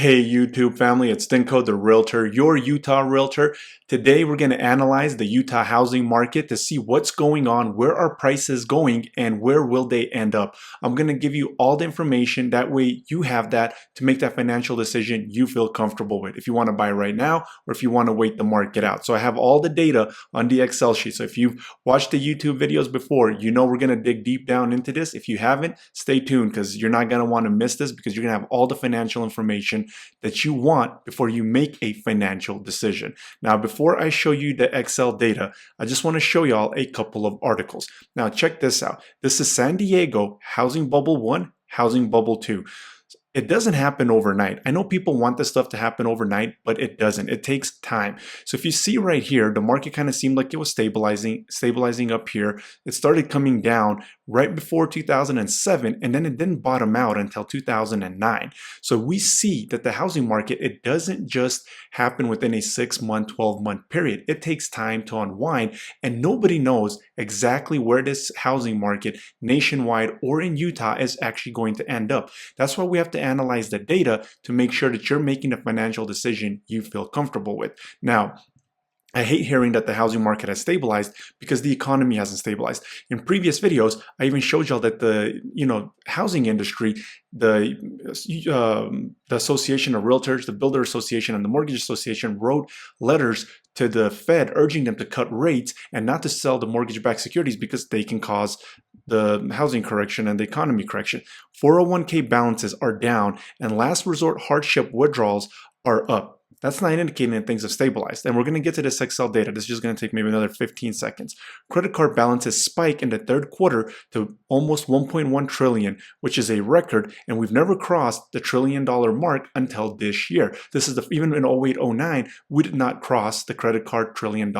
Hey YouTube family, it's Dinko the Realtor, your Utah Realtor. Today we're going to analyze the Utah housing market to see what's going on, where are prices going, and where will they end up. I'm going to give you all the information, that way you have that to make that financial decision you feel comfortable with. If you want to buy right now or if you want to wait the market out. So I have all the data on the Excel sheet. So if you've watched the YouTube videos before, you know we're going to dig deep down into this. If you haven't, stay tuned because you're not going to want to miss this because you're going to have all the financial information that you want before you make a financial decision. Now, before I show you the Excel data, I just want to show y'all a couple of articles. Now, check this out. This is San Diego Housing Bubble 1, Housing Bubble 2. It doesn't happen overnight. I know people want this stuff to happen overnight, but it doesn't. It takes time. So if you see right here, the market kind of seemed like it was stabilizing up here. It started coming down right before 2007, and then it didn't bottom out until 2009. So we see that the housing market, it doesn't just happen within a 6-month, 12-month period. It takes time to unwind, and nobody knows exactly where this housing market nationwide or in Utah is actually going to end up. That's why we have to analyze the data to make sure that you're making a financial decision you feel comfortable with. Now, I hate hearing that the housing market has stabilized because the economy hasn't stabilized. In previous videos, I even showed y'all that the housing industry, the Association of Realtors, the Builder Association, and the Mortgage Association wrote letters to the Fed urging them to cut rates and not to sell the mortgage-backed securities because they can cause the housing correction and the economy correction. 401k balances are down and last resort hardship withdrawals are up. That's not indicating that things have stabilized. And we're going to get to this Excel data. This is just going to take maybe another 15 seconds. Credit card balances spike in the third quarter to almost 1.1 trillion, which is a record. And we've never crossed the $1 trillion mark until this year. This is even in 08-09, we did not cross the credit card $1 trillion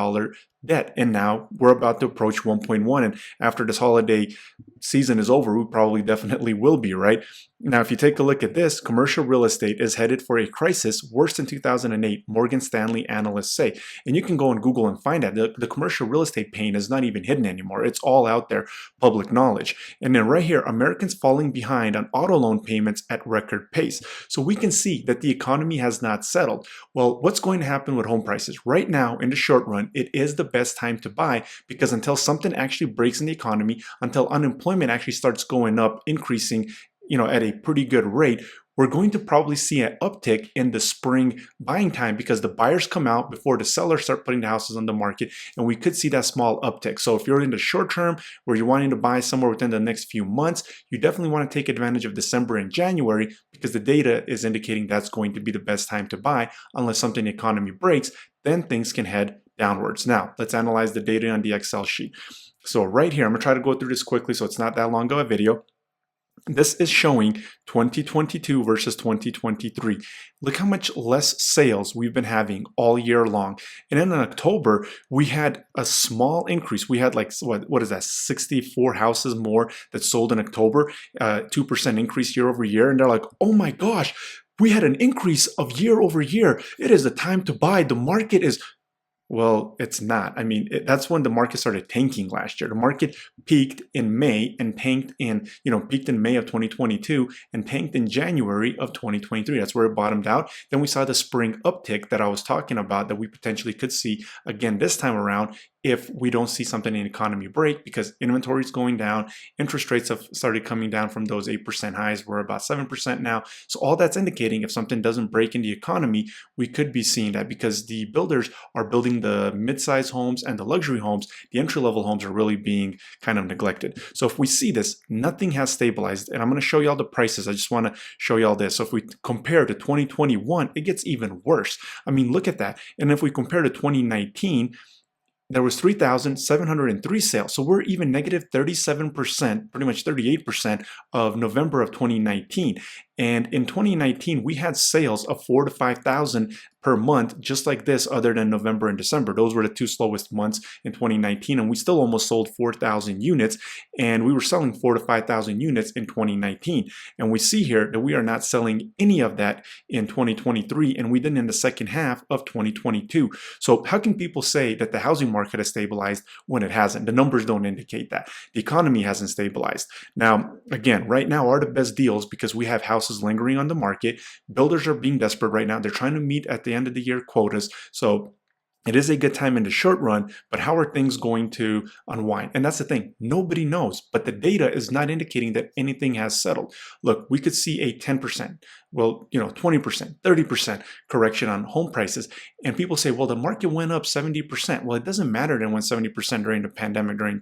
debt. And now we're about to approach 1.1. And after this holiday season is over, we probably definitely will be, right? Now, if you take a look at this, commercial real estate is headed for a crisis worse than 2008, Morgan Stanley analysts say. And you can go on Google and find that. The commercial real estate pain is not even hidden anymore. It's all out there, public knowledge. And then right here, Americans falling behind on auto loan payments at record pace. So we can see that the economy has not settled. Well, what's going to happen with home prices? Right now, in the short run, it is the best time to buy because until something actually breaks in the economy, until unemployment actually starts going up, increasing, at a pretty good rate, we're going to probably see an uptick in the spring buying time because the buyers come out before the sellers start putting the houses on the market, and we could see that small uptick. So if you're in the short term where you're wanting to buy somewhere within the next few months, you definitely want to take advantage of December and January because the data is indicating that's going to be the best time to buy unless something in the economy breaks, then things can head downwards. Now, let's analyze the data on the Excel sheet. So right here, I'm going to try to go through this quickly so it's not that long of a video. This is showing 2022 versus 2023. Look how much less sales we've been having all year long. And then in October, we had a small increase. We had like, what is that, 64 houses more that sold in October, 2% increase year over year. And they're like, oh my gosh, we had an increase of year over year. It is the time to buy. The market is... Well, it's not. I mean, that's when the market started tanking last year. The market peaked in May and tanked in, peaked in May of 2022 and tanked in January of 2023. That's where it bottomed out. Then we saw the spring uptick that I was talking about that we potentially could see again this time around if we don't see something in the economy break because inventory is going down. Interest rates have started coming down from those 8% highs. We're about 7% now. So all that's indicating if something doesn't break in the economy, we could be seeing that because the builders are building the mid-size homes and the luxury homes. The entry-level homes are really being kind of neglected. So if we see this, nothing has stabilized. And I'm going to show you all the prices. I just want to show you all this. So if we compare to 2021, it gets even worse. I mean, look at that. And if we compare to 2019, there was 3,703 sales. So we're even negative 37%, pretty much 38% of November of 2019. And in 2019, we had sales of 4,000 to 5,000 per month, just like this, other than November and December. Those were the two slowest months in 2019, and we still almost sold 4,000 units, and we were selling 4,000 to 5,000 units in 2019. And we see here that we are not selling any of that in 2023, and we didn't in the second half of 2022. So how can people say that the housing market has stabilized when it hasn't? The numbers don't indicate that. The economy hasn't stabilized. Now, again, right now are the best deals because we have house houses lingering on the market. Builders are being desperate right now. They're trying to meet at the end of the year quotas. So it is a good time in the short run, but how are things going to unwind? And that's the thing, nobody knows, but the data is not indicating that anything has settled. Look, we could see a 10%, 20%, 30% correction on home prices. And people say, well, the market went up 70%. Well, it doesn't matter that it went 70% during the pandemic, during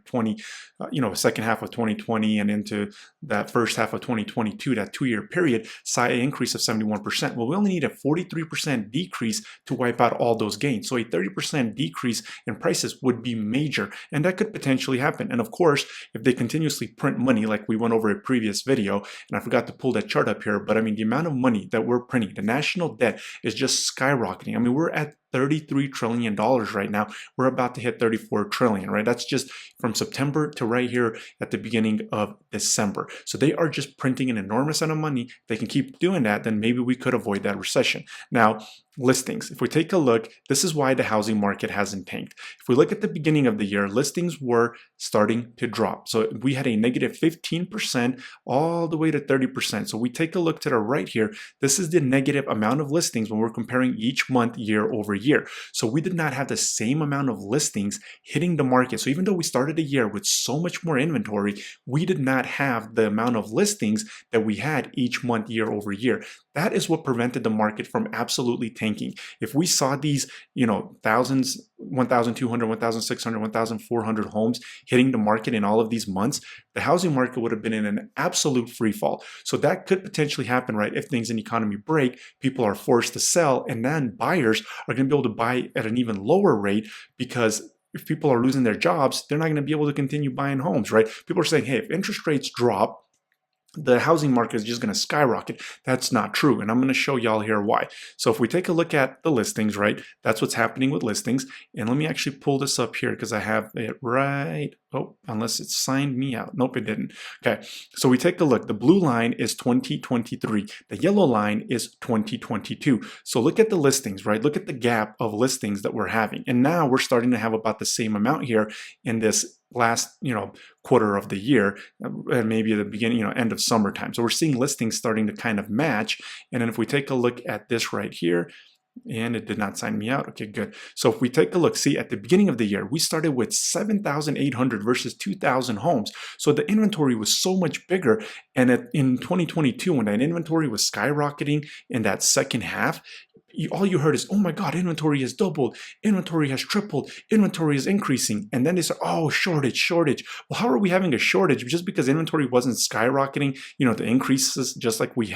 second half of 2020 and into that first half of 2022, that 2-year period, saw an increase of 71%. Well, we only need a 43% decrease to wipe out all those gains. So a 30% decrease in prices would be major, and that could potentially happen. And of course, if they continuously print money like we went over a previous video, and I forgot to pull that chart up here, but I mean, the amount of money that we're printing, the national debt is just skyrocketing. I mean, we're at $33 trillion right now. We're about to hit 34 trillion, right? That's just from September to right here at the beginning of December. So they are just printing an enormous amount of money. If they can keep doing that, then maybe we could avoid that recession. Now, listings. If we take a look, this is why the housing market hasn't tanked. If we look at the beginning of the year, listings were starting to drop. So we had a negative 15% all the way to 30%. So we take a look to the right here. This is the negative amount of listings when we're comparing each month year over year. So we did not have the same amount of listings hitting the market. So even though we started the year with so much more inventory, we did not have the amount of listings that we had each month year over year. That is what prevented the market from absolutely tanking. If we saw these, thousands, 1,200, 1,600, 1,400 homes hitting the market in all of these months, the housing market would have been in an absolute free fall. So that could potentially happen, right? If things in the economy break, people are forced to sell, and then buyers are going to be able to buy at an even lower rate, because if people are losing their jobs, they're not going to be able to continue buying homes, right? People are saying, hey, if interest rates drop, the housing market is just going to skyrocket. That's not true. And I'm going to show y'all here why. So if we take a look at the listings, right, that's what's happening with listings. And let me actually pull this up here because I have it right. Oh, unless it signed me out. Nope, it didn't. Okay. So we take a look. The blue line is 2023. The yellow line is 2022. So look at the listings, right? Look at the gap of listings that we're having. And now we're starting to have about the same amount here in this last quarter of the year, and maybe at the beginning, end of summertime. So we're seeing listings starting to kind of match. And then if we take a look at this right here, and it did not sign me out. Okay, good. So if we take a look, see, at the beginning of the year, we started with 7,800 versus 2,000 homes. So the inventory was so much bigger. And in 2022, when that inventory was skyrocketing in that second half, all you heard is, oh my God, inventory has doubled, inventory has tripled, inventory is increasing. And then they said, oh, shortage. Well, how are we having a shortage? Just because inventory wasn't skyrocketing, the increases just like we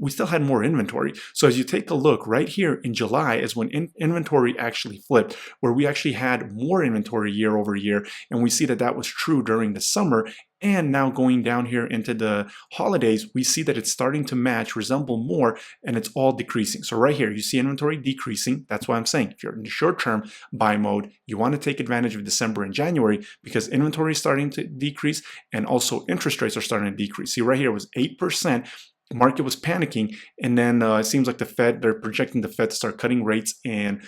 still had more inventory. So as you take a look right here in July is when inventory actually flipped, where we actually had more inventory year over year. And we see that that was true during the summer. And now going down here into the holidays, we see that it's starting to resemble more, and it's all decreasing. So right here, you see inventory decreasing. That's why I'm saying if you're in the short-term buy mode, you want to take advantage of December and January because inventory is starting to decrease and also interest rates are starting to decrease. See, right here was 8%. The market was panicking, and then it seems like they're projecting the Fed to start cutting rates in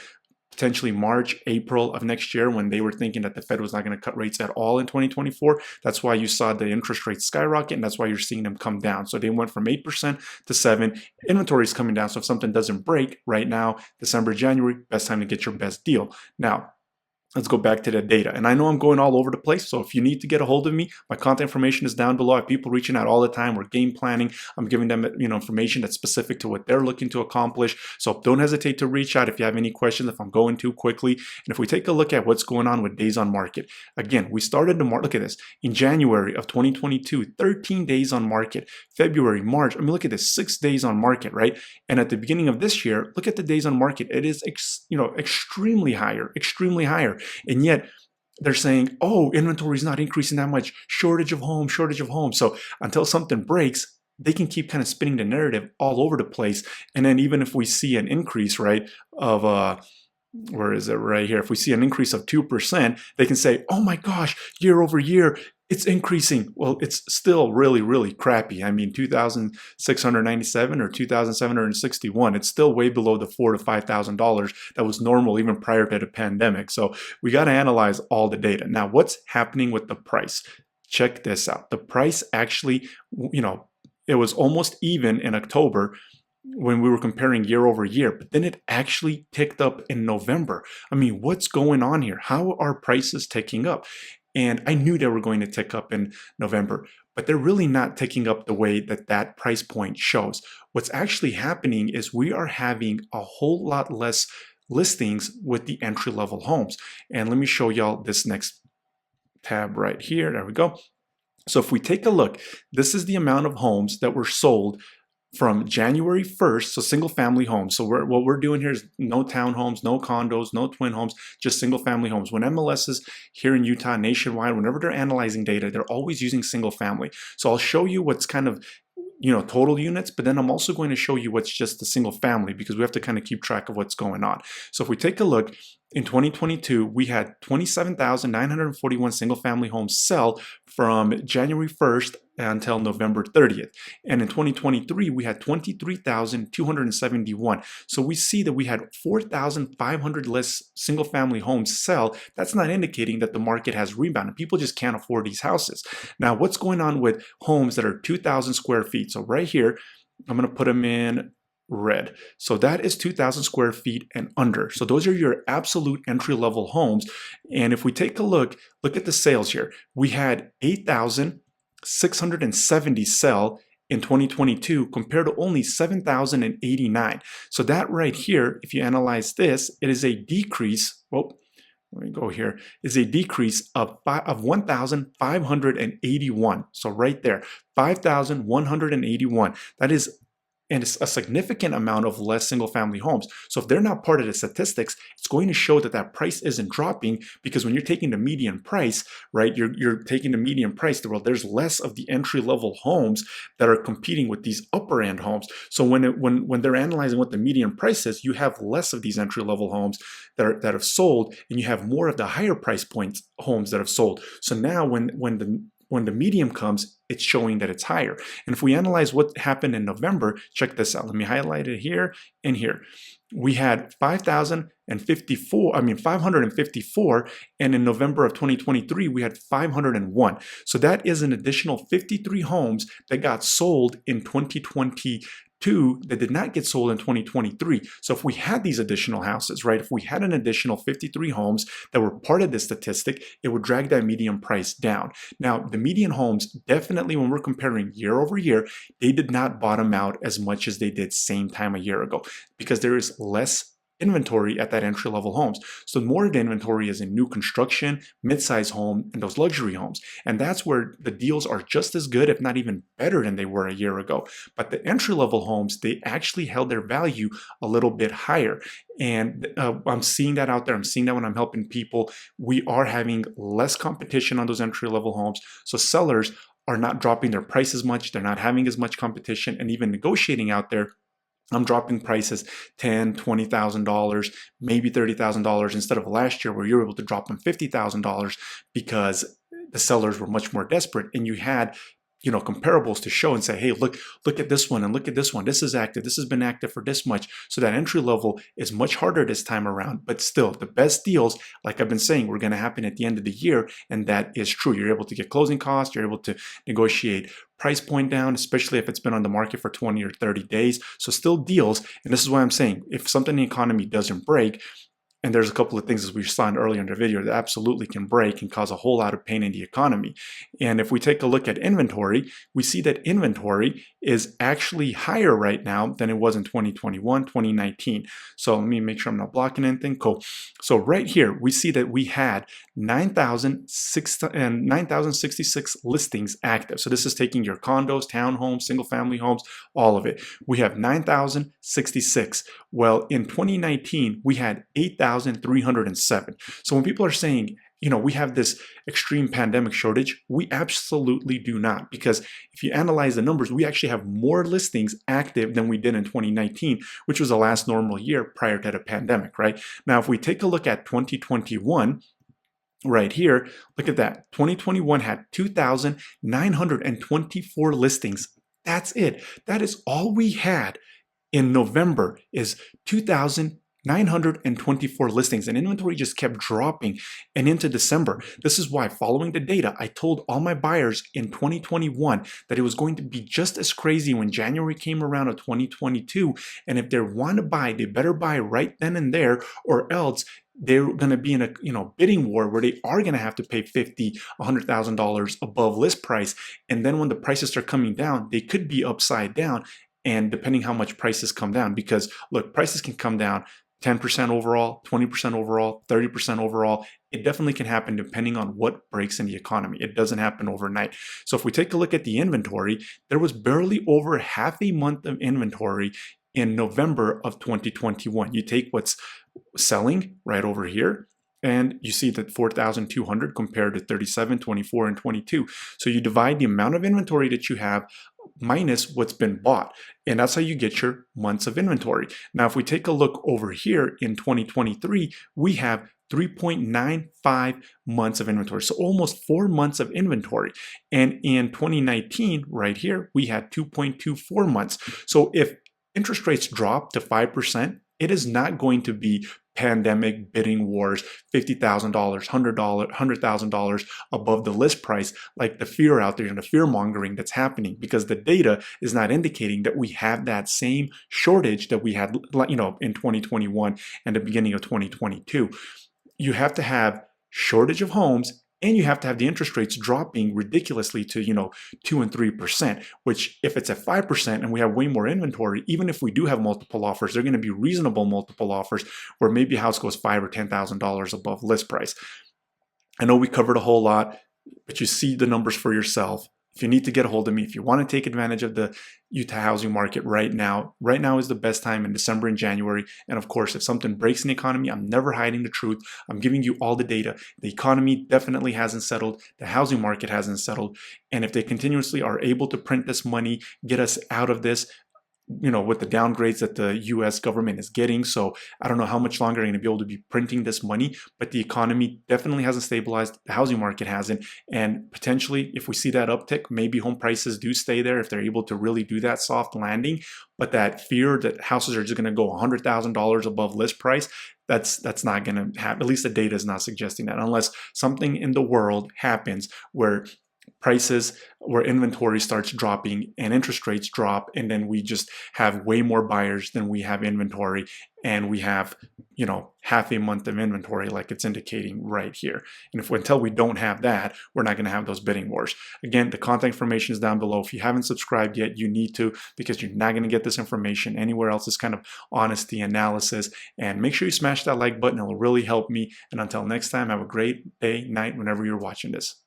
potentially March, April of next year, when they were thinking that the Fed was not going to cut rates at all in 2024. That's why you saw the interest rates skyrocket, and that's why you're seeing them come down. So they went from 8% to 7%. Inventory is coming down. So if something doesn't break right now, December, January, best time to get your best deal. Now, let's go back to the data. And I know I'm going all over the place, so if you need to get a hold of me, my contact information is down below. I have people reaching out all the time. We're game planning. I'm giving them information that's specific to what they're looking to accomplish. So don't hesitate to reach out if you have any questions, if I'm going too quickly. And if we take a look at what's going on with days on market, again, we started the market, look at this, in January of 2022, 13 days on market. February, March, look at this, 6 days on market, right? And at the beginning of this year, look at the days on market. It is extremely higher. And yet they're saying, oh, inventory is not increasing that much, shortage of homes. So until something breaks, they can keep kind of spinning the narrative all over the place. And then even if we see an increase, right, of where is it right here? If we see an increase of 2%, they can say, oh my gosh, year over year, it's increasing. Well, it's still really, really crappy. 2,697 or 2,761. It's still way below the $4,000 to $5,000 that was normal even prior to the pandemic. So we got to analyze all the data. Now, what's happening with the price? Check this out. The price actually, it was almost even in October when we were comparing year over year, but then it actually ticked up in November. I mean, what's going on here? How are prices ticking up? And I knew they were going to tick up in November, but they're really not ticking up the way that that price point shows. What's actually happening is we are having a whole lot less listings with the entry-level homes. And let me show y'all this next tab right here. There we go. So if we take a look, this is the amount of homes that were sold from January 1st, so single family homes. So what we're doing here is no townhomes, no condos, no twin homes, just single family homes. When MLSs here in Utah, nationwide, whenever they're analyzing data, they're always using single family. So I'll show you what's kind of total units, but then I'm also going to show you what's just the single family because we have to kind of keep track of what's going on. So if we take a look, in 2022, we had 27,941 single family homes sell from January 1st until November 30th. And in 2023, we had 23,271. So we see that we had 4,500 less single family homes sell. That's not indicating that the market has rebounded. People just can't afford these houses. Now, what's going on with homes that are 2,000 square feet? So right here, I'm going to put them in red. So that is 2,000 square feet and under. So those are your absolute entry-level homes. And if we take a look at the sales here. We had 8,670 sell in 2022 compared to only 7,089. So that right here, if you analyze this, it is a decrease. Well, let me go here. Is a decrease of 1,581. So right there, 5,181. That is and it's a significant amount of less single family homes. So if they're not part of the statistics, it's going to show that that price isn't dropping because when you're taking the median price, right, you're taking the median price, well, there's less of the entry level homes that are competing with these upper end homes. So when they're analyzing what the median price is, you have less of these entry level homes that have sold, and you have more of the higher price point homes that have sold. So now when the medium comes, it's showing that it's higher. And if we analyze what happened in November, check this out. Let me highlight it here and here. We had 554, and in November of 2023, we had 501. So that is an additional 53 homes that got sold in 2022 that did not get sold in 2023. So if we had these additional houses, right, if we had an additional 53 homes that were part of this statistic, it would drag that median price down. Now, the median homes, definitely when we're comparing year over year, they did not bottom out as much as they did same time a year ago because there is less inventory at that entry-level homes. So more of the inventory is in new construction, mid-size home, and those luxury homes. And that's where the deals are just as good, if not even better than they were a year ago. But the entry-level homes, they actually held their value a little bit higher. And I'm seeing that out there. I'm seeing that when I'm helping people. We are having less competition on those entry-level homes. So sellers are not dropping their price as much. They're not having as much competition, and even negotiating out there. I'm dropping prices $10,000, $20,000, maybe $30,000 instead of last year where you were able to drop them $50,000 because the sellers were much more desperate and you had comparables to show and say, hey, look at this one and look at this one. This is active. This has been active for this much. So that entry level is much harder this time around. But still, the best deals, like I've been saying, were going to happen at the end of the year. And that is true. You're able to get closing costs. You're able to negotiate price point down, especially if it's been on the market for 20 or 30 days. So still deals. And this is why I'm saying, if something in the economy doesn't break, and there's a couple of things, as we saw earlier in the video, that absolutely can break and cause a whole lot of pain in the economy. And if we take a look at inventory, we see that inventory is actually higher right now than it was in 2021, 2019. So let me make sure I'm not blocking anything. Cool. So right here, we see that we had 9,066 listings active. So this is taking your condos, townhomes, single family homes, all of it. We have 9,066. Well, in 2019, we had 8,307. So when people are saying, we have this extreme pandemic shortage, we absolutely do not. Because if you analyze the numbers, we actually have more listings active than we did in 2019, which was the last normal year prior to the pandemic, right? Now, if we take a look at 2021, right here, look at that. 2021 had 2,924 listings. That's it. That is all we had in November is 2,924 924 listings, and inventory just kept dropping and into December. This is why, following the data, I told all my buyers in 2021 that it was going to be just as crazy when January came around of 2022, and if they want to buy, they better buy right then and there, or else they're going to be in a bidding war where they are going to have to pay $50,000, $100,000 above list price, and then when the prices start coming down, they could be upside down. And depending how much prices come down, because look, prices can come down 10% overall, 20% overall, 30% overall. It definitely can happen depending on what breaks in the economy. It doesn't happen overnight. So if we take a look at the inventory, there was barely over half a month of inventory in November of 2021. You take what's selling right over here, and you see that 4,200 compared to 37, 24, and 22. So you divide the amount of inventory that you have minus what's been bought, and that's how you get your months of inventory. Now, if we take a look over here in 2023, we have 3.95 months of inventory, so almost 4 months of inventory. And in 2019, right here, we had 2.24 months. So if interest rates drop to 5%, it is not going to be pandemic bidding wars, $50,000, $100,000 above the list price, like the fear out there and the fear mongering that's happening, because the data is not indicating that we have that same shortage that we had, in 2021 and the beginning of 2022. You have to have shortage of homes, and you have to have the interest rates dropping ridiculously to 2 and 3%, which if it's at 5% and we have way more inventory, even if we do have multiple offers, they're going to be reasonable multiple offers where maybe a house goes $5,000 or $10,000 above list price. I know we covered a whole lot, but you see the numbers for yourself. If you need to get a hold of me, if you want to take advantage of the Utah housing market right now is the best time in December and January. And of course, if something breaks in the economy, I'm never hiding the truth. I'm giving you all the data. The economy definitely hasn't settled. The housing market hasn't settled. And if they continuously are able to print this money, get us out of this, with the downgrades that the US government is getting. So I don't know how much longer they're going to be able to be printing this money, but the economy definitely hasn't stabilized. The housing market hasn't. And potentially, if we see that uptick, maybe home prices do stay there if they're able to really do that soft landing. But that fear that houses are just going to go $100,000 above list price, that's not going to happen. At least the data is not suggesting that, unless something in the world happens where inventory starts dropping and interest rates drop, and then we just have way more buyers than we have inventory, and we have half a month of inventory like it's indicating right here. And until we don't have that, we're not going to have those bidding wars. Again, the contact information is down below. If you haven't subscribed yet, you need to, because you're not going to get this information anywhere else. This kind of honesty analysis. And make sure you smash that like button. It will really help me. And until next time, have a great day, night, whenever you're watching this.